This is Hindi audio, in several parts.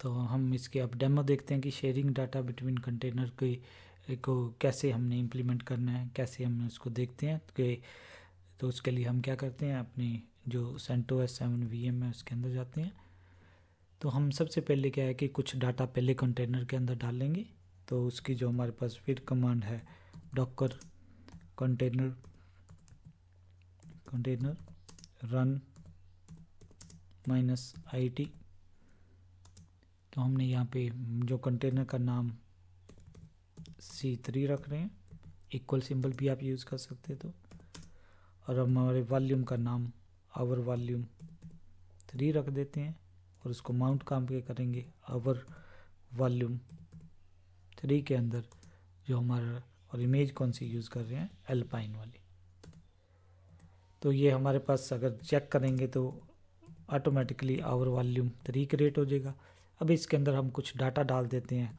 तो हम इसके अब डेमो देखते हैं कि शेयरिंग डाटा बिटवीन कंटेनर को कैसे हमने इम्प्लीमेंट करना है, कैसे हम उसको देखते हैं कि तो उसके लिए हम क्या करते हैं, अपनी जो CentOS 7 VM है उसके अंदर जाते हैं। तो हम सबसे पहले क्या है कि कुछ डाटा पहले कंटेनर के अंदर डालेंगे। तो उसकी जो हमारे पास फिर कमांड है डॉकर कंटेनर रन -it। तो हमने यहाँ पे जो कंटेनर का नाम C3 रख रहे हैं, इक्वल सिंबल भी आप यूज़ कर सकते तो। और हमारे वॉल्यूम का नाम आवर वॉल्यूम 3 रख देते हैं और उसको माउंट काम के करेंगे आवर वॉल्यूम 3 के अंदर जो हमारा, और इमेज कौन सी यूज़ कर रहे हैं, एल्पाइन वाली। तो ये हमारे पास अगर चेक करेंगे तो ऑटोमेटिकली आवर वॉल्यूम 3 क्रिएट हो जाएगा। अब इसके अंदर हम कुछ डाटा डाल देते हैं,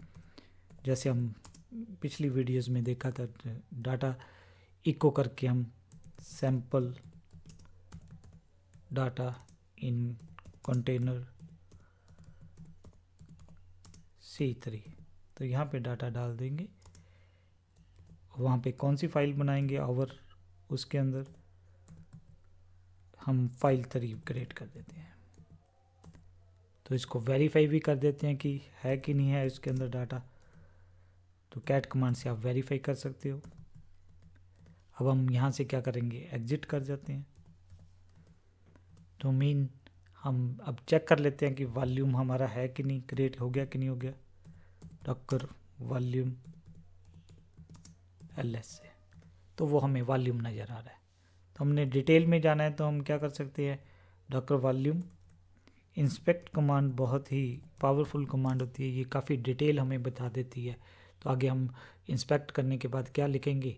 जैसे हम पिछली वीडियोस में देखा था, डाटा इको करके हम sample data in container C3। तो यहाँ पे डाटा डाल देंगे, वहाँ पे कौन सी फाइल बनाएंगे आवर, उसके अंदर हम फाइल 3 क्रिएट कर देते हैं। तो इसको वेरीफाई भी कर देते हैं कि है कि नहीं है इसके अंदर डाटा। तो कैट कमांड से आप वेरीफाई कर सकते हो। अब हम यहाँ से क्या करेंगे, एग्जिट कर जाते हैं। तो मीन हम अब चेक कर लेते हैं कि वॉल्यूम हमारा है कि नहीं, क्रिएट हो गया कि नहीं हो गया। डॉकर वॉल्यूम LS से तो वो हमें वॉल्यूम नज़र आ रहा है। तो हमने डिटेल में जाना है तो हम क्या कर सकते हैं, डॉकर वॉल्यूम इंस्पेक्ट कमांड बहुत ही पावरफुल कमांड होती है, ये काफ़ी डिटेल हमें बता देती है। तो आगे हम इंस्पेक्ट करने के बाद क्या लिखेंगे,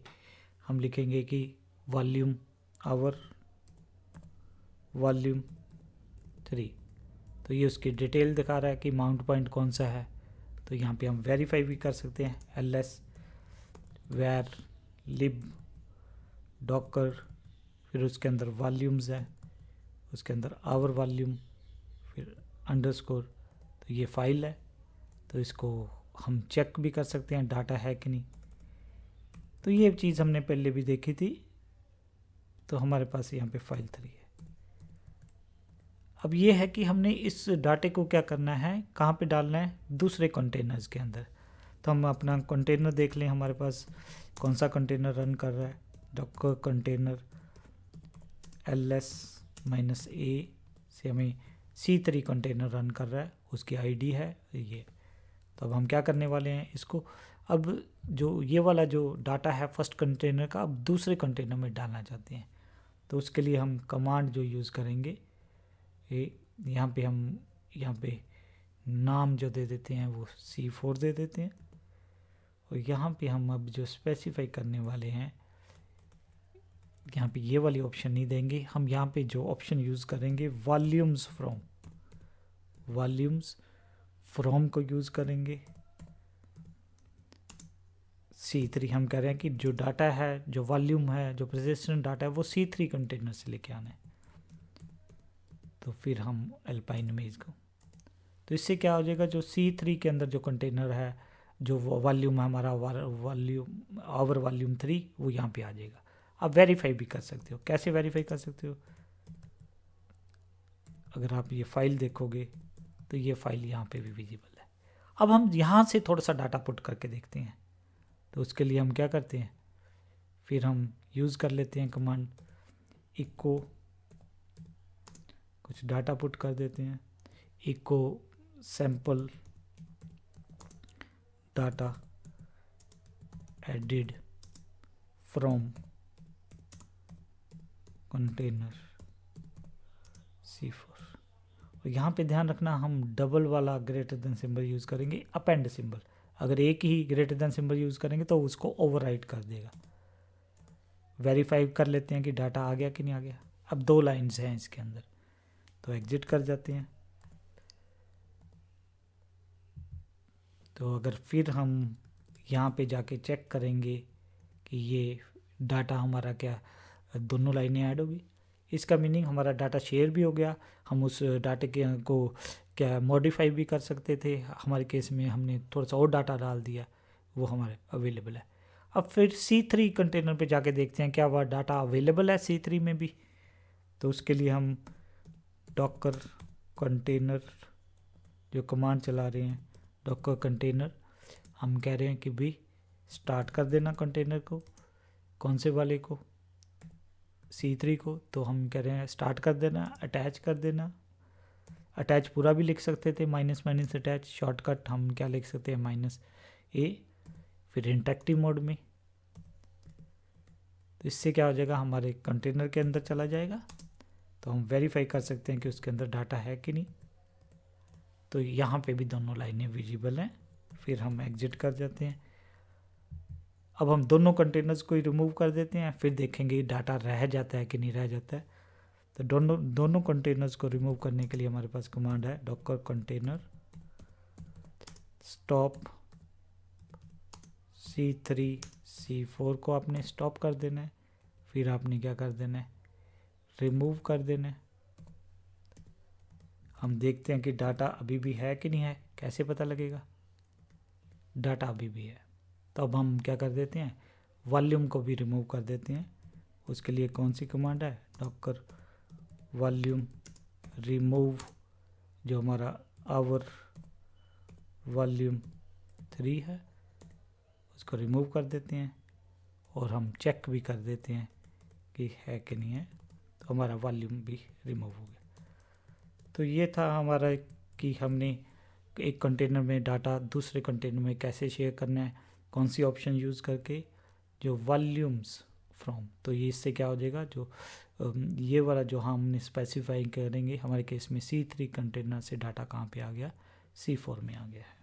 हम लिखेंगे कि वॉल्यूम आवर वॉल्यूम 3। तो ये उसकी डिटेल दिखा रहा है कि माउंट पॉइंट कौन सा है। तो यहाँ पे हम वेरीफाई भी कर सकते हैं, ls where lib docker, फिर उसके अंदर वॉल्यूम्स है, उसके अंदर आवर वॉल्यूम, फिर अंडरस्कोर। तो ये फाइल है, तो इसको हम चेक भी कर सकते हैं डाटा है कि नहीं। तो ये चीज़ हमने पहले भी देखी थी। तो हमारे पास यहाँ पे फाइल 3 है। अब ये है कि हमने इस डाटे को क्या करना है, कहाँ पे डालना है, दूसरे कंटेनर्स के अंदर। तो हम अपना कंटेनर देख लें, हमारे पास कौन सा कंटेनर रन कर रहा है, डॉकर कंटेनर ls-a से हमें C3 कंटेनर रन कर रहा है, उसकी आईडी है ये। तो अब हम क्या करने वाले हैं, इसको अब जो ये वाला जो डाटा है फर्स्ट कंटेनर का, अब दूसरे कंटेनर में डालना चाहते हैं। तो उसके लिए हम कमांड जो यूज़ करेंगे, यहाँ पे हम यहाँ पे नाम जो दे देते हैं वो C4 दे देते हैं। और यहाँ पे हम अब जो स्पेसिफाई करने वाले हैं, यहाँ पे ये वाली ऑप्शन नहीं देंगे, हम यहाँ पे जो ऑप्शन यूज़ करेंगे वॉल्यूम्स फ्रॉम को यूज़ करेंगे। C3 हम कह रहे हैं कि जो डाटा है, जो वॉल्यूम है, जो persistent डाटा है वो C3 कंटेनर से लेके आना है। तो फिर हम एल्पाइन इमेज को, तो इससे क्या हो जाएगा, जो C3 के अंदर जो कंटेनर है, जो वॉल्यूम है हमारा वॉल्यूम आवर वॉल्यूम 3, वो यहाँ पे आ जाएगा। आप वेरीफाई भी कर सकते हो। कैसे वेरीफाई कर सकते हो, अगर आप ये फाइल देखोगे तो ये फाइल यहाँ पे भी विजिबल है। अब हम यहाँ से थोड़ा सा डाटा पुट करके देखते हैं। तो उसके लिए हम क्या करते हैं, फिर हम यूज़ कर लेते हैं कमांड इको, कुछ डाटा पुट कर देते हैं, echo sample data added from container C4। और यहाँ पे ध्यान रखना, हम डबल वाला ग्रेटर देन सिंबल यूज़ करेंगे, अपेंड सिंबल। अगर एक ही ग्रेटर देन सिंबल यूज़ करेंगे तो उसको ओवरराइट कर देगा। वेरीफाई कर लेते हैं कि डाटा आ गया कि नहीं आ गया। अब 2 लाइन्स हैं इसके अंदर, तो एग्जिट कर जाते हैं। तो अगर फिर हम यहाँ पे जाके चेक करेंगे कि ये डाटा हमारा क्या, दोनों लाइनें ऐड होगी। इसका मीनिंग हमारा डाटा शेयर भी हो गया, हम उस डाटे के को क्या मॉडिफाई भी कर सकते थे। हमारे केस में हमने थोड़ा सा और डाटा डाल दिया, वो हमारे अवेलेबल है। अब फिर C3 कंटेनर पे जाके देखते हैं क्या वह डाटा अवेलेबल है C3 में भी। तो उसके लिए हम डॉकर कंटेनर जो कमांड चला रहे हैं, डॉकर कंटेनर, हम कह रहे हैं कि भी स्टार्ट कर देना कंटेनर को, कौन से वाले को, C3 को। तो हम कह रहे हैं स्टार्ट कर देना, अटैच कर देना। अटैच पूरा भी लिख सकते थे, माइनस माइनस अटैच। शॉर्टकट हम क्या लिख सकते हैं, -A, फिर इंटरेक्टिव मोड में। तो इससे क्या हो जाएगा, हमारे कंटेनर के अंदर चला जाएगा। तो हम वेरीफाई कर सकते हैं कि उसके अंदर डाटा है कि नहीं। तो यहाँ पे भी दोनों लाइनें विजिबल हैं। फिर हम एग्जिट कर जाते हैं। अब हम दोनों कंटेनर्स को रिमूव कर देते हैं, फिर देखेंगे डाटा रह जाता है कि नहीं रह जाता है। तो दोनों कंटेनर्स को रिमूव करने के लिए हमारे पास कमांड है Docker container stop C3 C4 को आपने स्टॉप कर देना है। फिर आपने क्या कर देना है, रिमूव कर देना है। हम देखते हैं कि डाटा अभी भी है कि नहीं है। कैसे पता लगेगा, डाटा अभी भी है। तो अब हम क्या कर देते हैं, वॉल्यूम को भी रिमूव कर देते हैं। उसके लिए कौन सी कमांड है, डॉकर वॉल्यूम रिमूव, जो हमारा आवर वॉल्यूम 3 है उसको रिमूव कर देते हैं। और हम चेक भी कर देते हैं कि है कि नहीं है। तो हमारा वॉल्यूम भी रिमूव हो गया। तो ये था हमारा कि हमने एक कंटेनर में डाटा दूसरे कंटेनर में कैसे शेयर करना है, कौन सी ऑप्शन यूज़ करके, जो वॉल्यूम्स फ्रॉम। तो ये इससे क्या हो जाएगा, जो ये वाला जो हमने स्पेसिफाई करेंगे, हमारे केस में C3 कंटेनर से डाटा कहाँ पे आ गया, C4 में आ गया है।